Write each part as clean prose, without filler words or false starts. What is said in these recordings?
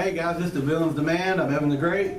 Hey guys, this is the Villains Demand. I'm Evan the Great.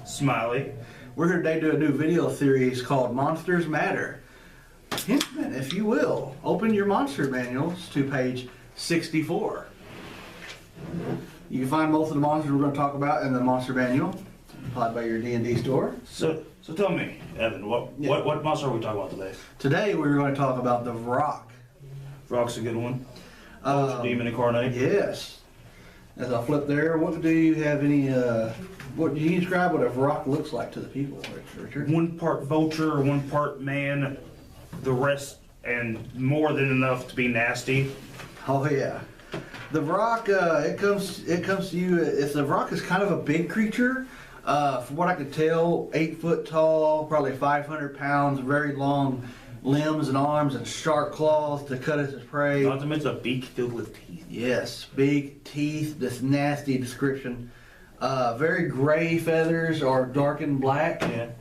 Smiley. We're here today to do a new video series called Monsters Matter. Hintman, if you will, open your monster manuals to page 64. You can find most of the monsters we're going to talk about in the monster manual, supplied by your D&D store. So tell me, Evan, what monster are we talking about today? Today we're going to talk about the Vrock. Vrock's a good one. Demon incarnate. Yes. As I flip there, what do you have any, what do you describe what a Vrock looks like to the people, Richard? One part vulture, one part man, the rest and more than enough to be nasty. Oh yeah. The Vrock, it comes to you, the Vrock is kind of a big creature. From what I could tell, 8 foot tall, probably 500 pounds, very long limbs and arms and sharp claws to cut at his prey. Not to mention a beak filled with teeth. Yes, big teeth, this nasty description. Very gray feathers or darkened black. Yeah.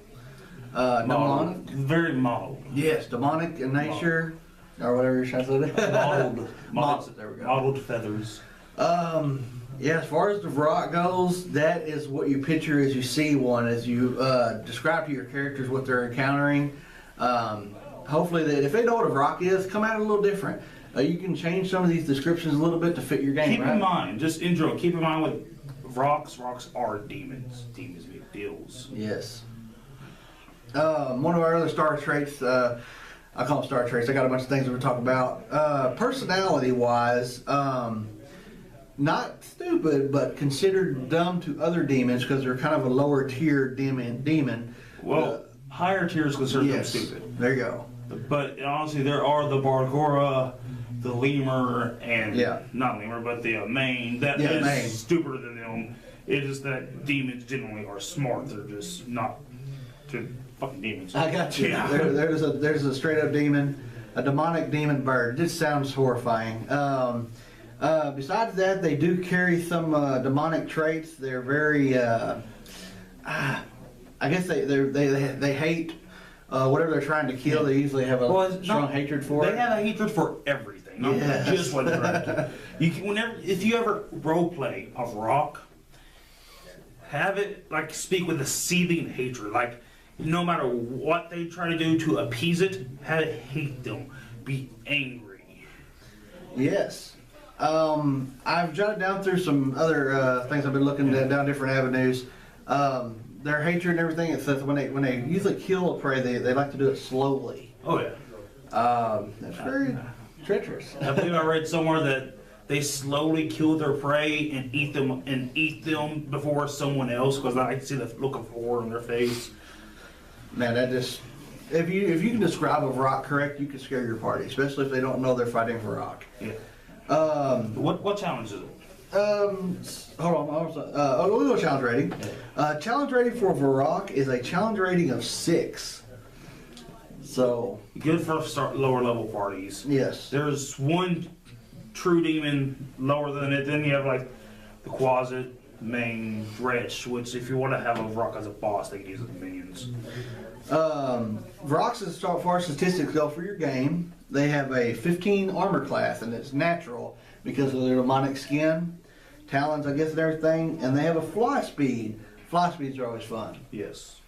Demonic. Very mottled. Yes, demonic in nature, or whatever you're trying to say. Mottled. There we go. Mottled feathers. Yeah, as far as the Vrock goes, that is what you picture as you see one, as you describe to your characters what they're encountering. Hopefully, that if they know what a Vrock is, come at it a little different. You can change some of these descriptions a little bit to fit your game. Keep in mind, just intro. Keep in mind with Vrocks are demons. Demons make deals. Yes. One of our other star traits, I call them star traits. I got a bunch of things that we're talking about. Personality-wise, not stupid, but considered dumb to other demons because they're kind of a lower tier demon. Well, higher tiers consider them yes, stupid. there you go. But honestly, there are the Bargora, the Lemur, and not Lemur, but the Main. That is stupider than them. It is that demons generally are smart. They're just not. They're fucking demons. I got you. Yeah. There's a straight up demon, a demonic demon bird. This sounds horrifying. Besides that, they do carry some demonic traits. They're very, I guess they hate whatever they're trying to kill. They usually have a strong hatred for it. They have a hatred for everything, not just what they're trying to do. If you ever role play a Vrock, have it like speak with a seething hatred, like no matter what they try to do to appease it, have it hate them, be angry. Yes. I've jotted down through some other things I've been looking at down different avenues. Their hatred and everything, it says when they usually kill a prey, they like to do it slowly. Oh yeah. That's very treacherous. I believe I read somewhere that they slowly kill their prey and eat them before someone else because I can see the look of horror on their face. Man, that just if you can describe a Vrock correct, you can scare your party, especially if they don't know they're fighting Vrock. Yeah. What challenge is it? Hold on. We'll go challenge rating. Challenge rating for Vrock is a challenge rating of 6. So good for lower level parties. Yes. There's one true demon lower than it. Then you have like the Quasit, Main, Wretch, which if you want to have a Vrock as a boss, they can use it as minions. Vrocks, as far as statistics go for your game, they have a 15 armor class, and it's natural because of their demonic skin, talons, I guess, and everything, and they have a fly speed. Fly speeds are always fun. Yes.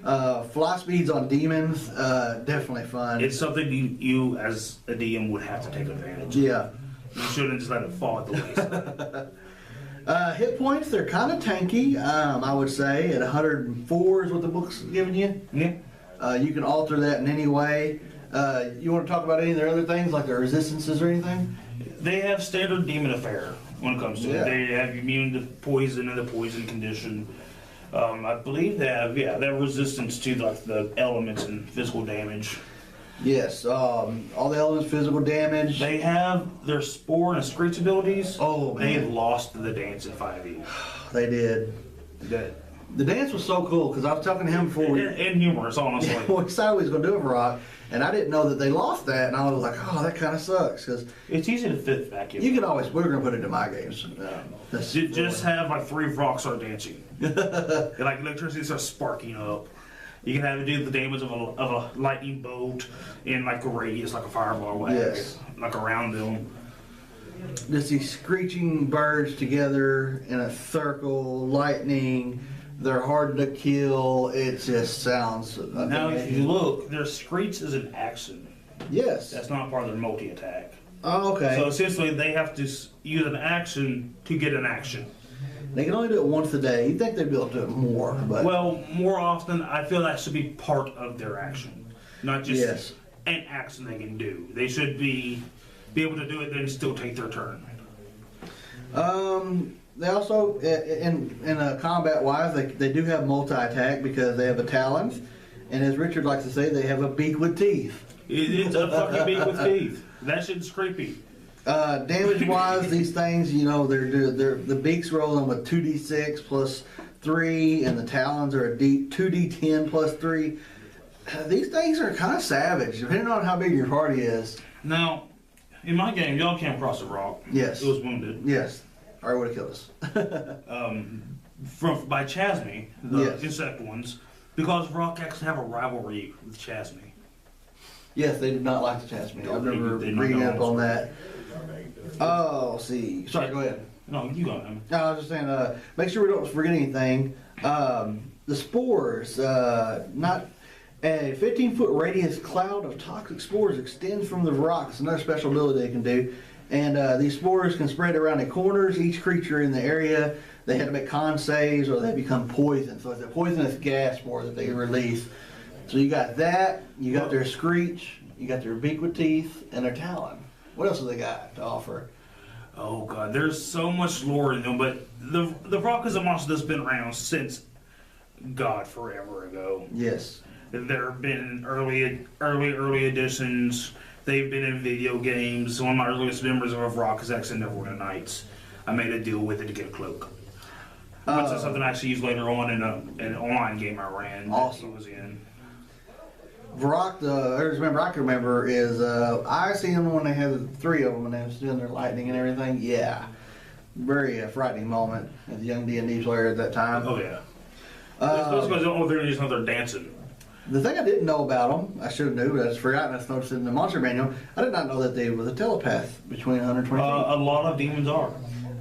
Fly speeds on demons, definitely fun. It's something you as a DM would have to take advantage of. Yeah. You shouldn't just let it fall at the wayside. Hit points, they're kind of tanky, I would say, at 104 is what the book's giving you. Yeah. You can alter that in any way. You want to talk about any of their other things, like their resistances or anything? They have standard demon affair when it comes to it. They have immune to poison and the poison condition. I believe they have, they have resistance to like the elements and physical damage. Yes, all the elements, physical damage. They have their spore and screech abilities. Oh, man. They lost the dance in 5e. They did. The dance was so cool because I was talking to him before. And humorous, honestly. We decided we was going to do a Vrock, and I didn't know that they lost that, and I was like, oh, that kind of sucks. Cause it's easy to fit back in. You can always, we're going to put it in my games. Just have like 3 Vrocks start dancing. Like electricity starts sparking up. You can have it do the damage of a lightning bolt in like a radius, like a fireball, like around them. just these screeching birds together in a circle, lightning. They're hard to kill. It just sounds Now, if you look, their screech is an action. Yes. That's not part of their multi-attack. Oh, okay. So essentially, they have to use an action to get an action. They can only do it once a day. You'd think they'd be able to do it more, but Well, more often, I feel that should be part of their action, not just yes. an action they can do. They should be able to do it, then still take their turn. They also, in combat wise, they do have multi attack because they have a talons, and as Richard likes to say, they have a beak with teeth. It's a fucking beak with teeth. That shit's creepy. Damage wise, these things, you know, they're the beaks rolling with 2d6 plus 3, and the talons are a 2d10 plus 3. These things are kind of savage, depending on how big your party is. Now, in my game, y'all came across a rock. Yes. It was wounded. Yes. Or it would have killed us. By Chasme, the Yes. insect ones, because Vrock actually have a rivalry with Chasme. Yes, they did not like the Chasme. I've never They reading don't up on that. Oh, let's see. Sorry, go ahead. No, you got them. No, I was just saying, make sure we don't forget anything. The spores, not a 15-foot radius cloud of toxic spores extends from the rock. It's another special ability they can do. And these spores can spread around the corners. Each creature in the area, they have to make con saves or they become poison. So it's a poisonous gas spore that they release. So you got that, you got their screech, you got their beak with teeth, and their talon. What else have they got to offer? Oh god, there's so much lore in them, but the Vrock is a monster that's been around since God forever ago. Yes. There have been early editions. They've been in video games. One of my earliest memories of a Vrock is actually Neverwinter Nights. I made a deal with it to get a cloak. Which is something I actually used later on in an online game I ran. Awesome. He was in. Vrock, I can remember is I seen them when they had 3 of them and they was doing their lightning and everything. Yeah, very frightening moment as a young D&D player at that time. Oh yeah. Those guys don't know they're just they're dancing. The thing I didn't know about them, I should have knew, but I just forgotten. I just noticed in the monster manual. I did not know that they were the telepath between 120 feet. A lot of demons are.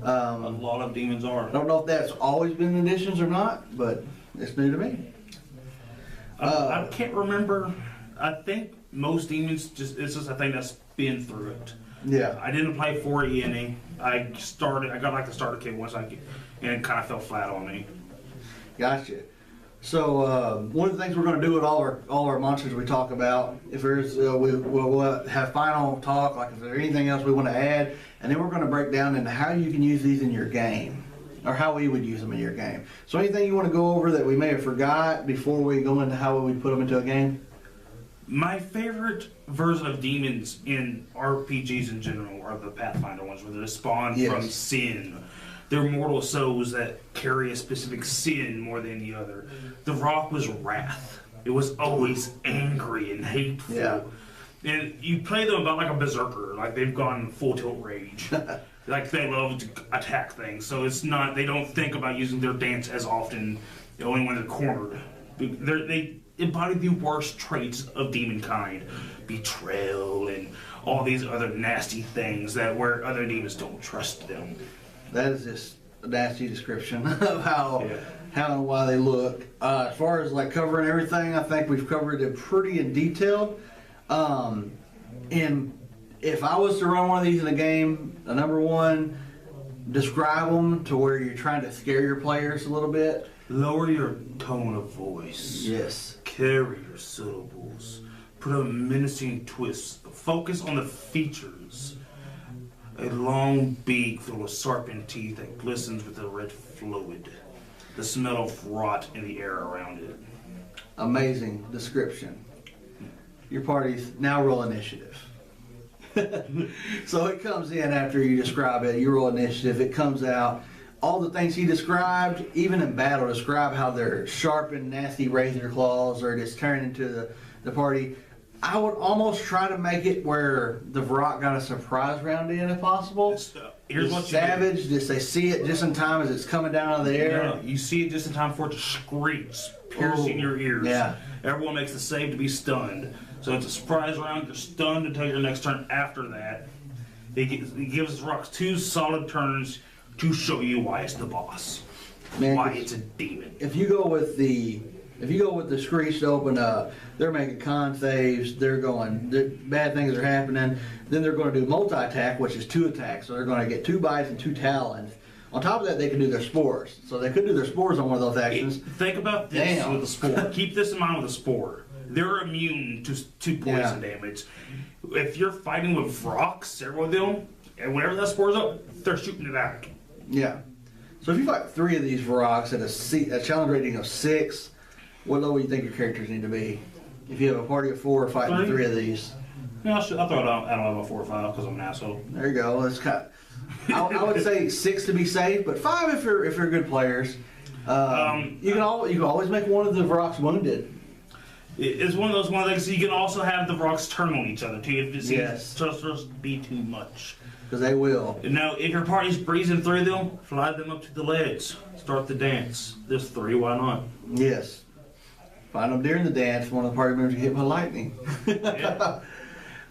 A Um, lot of demons are. I don't know if that's always been in additions or not, but it's new to me. I can't remember. I think most demons it's just a thing that's been through it. Yeah. I didn't play 4E any. I got like the starter kit once and it kind of fell flat on me. Gotcha. So one of the things we're going to do with all our monsters we talk about, if there's we'll have final talk, like if there's anything else we want to add, and then we're going to break down into how you can use these in your game, or how we would use them in your game. So anything you want to go over that we may have forgot before we go into how we would put them into a game? My favorite version of demons in RPGs in general are the Pathfinder ones, where they spawn from sin. They're mortal souls that carry a specific sin more than the other. The Vrock was wrath. It was always angry and hateful. Yeah. And you play them about like a berserker, like they've gone full tilt rage. Like they love to attack things. So it's not, they don't think about using their dance as often, only when they're cornered. They embody the worst traits of demon kind. Betrayal and all these other nasty things where other demons don't trust them. That is just a nasty description of how and why they look. As far as like covering everything, I think we've covered it pretty in detail. And if I was to run one of these in a game, number one, describe them to where you're trying to scare your players a little bit. Lower your tone of voice. Yes. Carry your syllables. Put a menacing twist. Focus on the features. A long beak filled with sharpened teeth that glistens with a red fluid. The smell of rot in the air around it. Amazing description. Your party's now roll initiative. So it comes in after you describe it. You roll initiative. It comes out. All the things he described, even in battle, describe how they're sharpened, nasty razor claws are just turning into the party. I would almost try to make it where the Vrock got a surprise round in if possible. Here's what savage, just they see it just in time as it's coming down out of the air. No, you see it just in time for it to screech, piercing your ears. Yeah. Everyone makes the save to be stunned. So it's a surprise round. You're stunned until your next turn after that. It gives rocks 2 solid turns to show you why it's the boss, Man, why it's a demon. if you go with the Screech to open up, they're making con saves. Bad things are happening. Then they're going to do multi-attack, which is 2 attacks. So they're going to get 2 bites and 2 talons. On top of that, they can do their spores. So they could do their spores on one of those actions. Think about this with a spore. Keep this in mind with a spore. They're immune to poison damage. If you're fighting with Vrock, several of them, and whenever that spore's up, they're shooting it out. Yeah. So if you fight 3 of these Vrocks at a challenge rating of 6, what level do you think your characters need to be? If you have a party of 4 fighting 3 of these. Yeah, I'll throw it out at level 4 or 5 because I'm an asshole. There you go. I would say 6 to be safe, but 5 if you're good players. You can always make one of the Vrocks wounded. It's one of those things. You can also have the rocks turn on each other too. If it seems to be too much, because they will. Now, if your party's breezing through them, fly them up to the ledge. Start the dance. There's 3. Why not? Yes. Find them during the dance. One of the party members get hit by lightning. Yeah.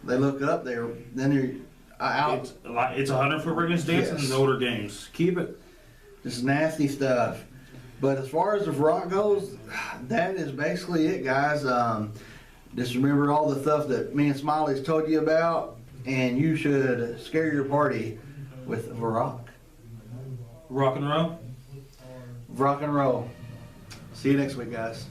They look up there. Then they're out. It's 100-foot ring dance in the older games. Keep it. Just nasty stuff. But as far as the Vrock goes, that is basically it, guys. Just remember all the stuff that me and Smiley's told you about, and you should scare your party with Vrock. Rock and roll. Vrock and roll. See you next week, guys.